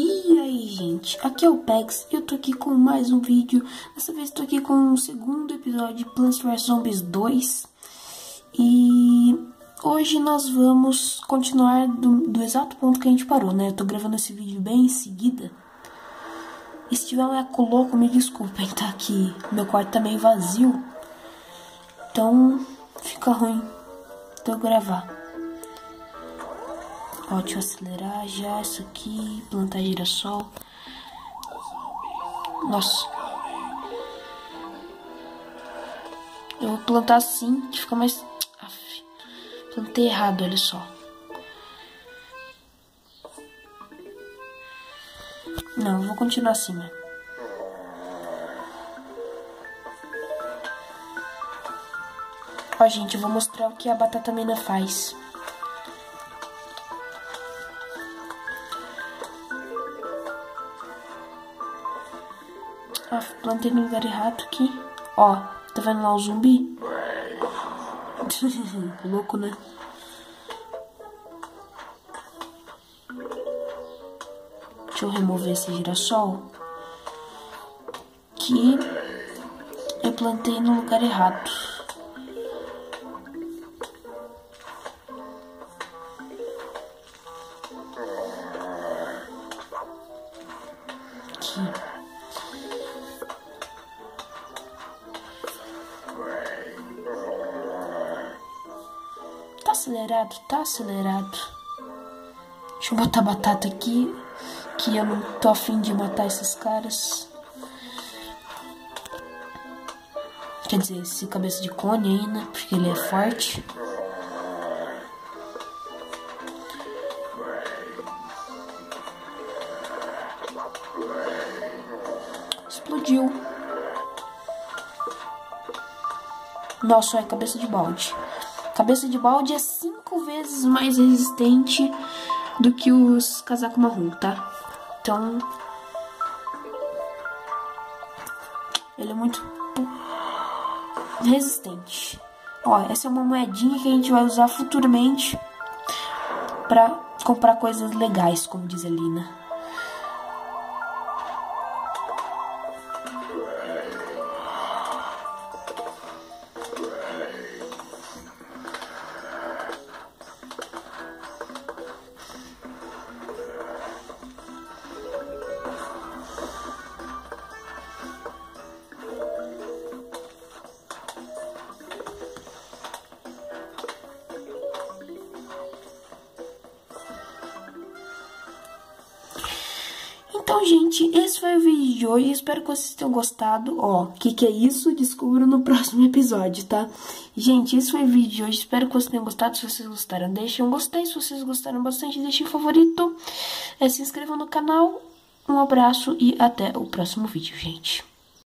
E aí, gente, aqui é o Pex e eu tô aqui com mais um vídeo. Dessa vez tô aqui com o segundo episódio de Plants vs Zombies 2. E hoje nós vamos continuar do exato ponto que a gente parou, né? Eu tô gravando esse vídeo bem em seguida. E se tiver um eco louco, me desculpem, tá? Que meu quarto tá meio vazio. Então fica ruim de eu gravar. Ó, deixa eu acelerar já isso aqui, plantar girassol. Nossa. Eu vou plantar assim, que fica mais... Aff, plantei errado, olha só. Não, eu vou continuar assim, né? Ó, gente, eu vou mostrar o que a batata mina faz. Ah, plantei no lugar errado aqui. Ó, tá vendo lá o zumbi? Louco, né? Deixa eu remover esse girassol. Que eu plantei no lugar errado. Aqui. Tá acelerado, tá acelerado. Deixa eu botar batata aqui, que eu não tô afim de matar esses caras. Quer dizer, esse cabeça de cone aí, né? Porque ele é forte. Explodiu. Nossa, é cabeça de balde. Cabeça de balde é 5 vezes mais resistente do que os casaco marrom, tá? Então, ele é muito resistente. Ó, essa é uma moedinha que a gente vai usar futuramente pra comprar coisas legais, como diz a Lina. Então, gente, esse foi o vídeo de hoje. Espero que vocês tenham gostado. Ó, o que é isso? Descubro no próximo episódio, tá? Gente, esse foi o vídeo de hoje. Espero que vocês tenham gostado. Se vocês gostaram, deixem um gostei. Se vocês gostaram bastante, deixem um favorito. Se inscrevam no canal. Um abraço e até o próximo vídeo, gente.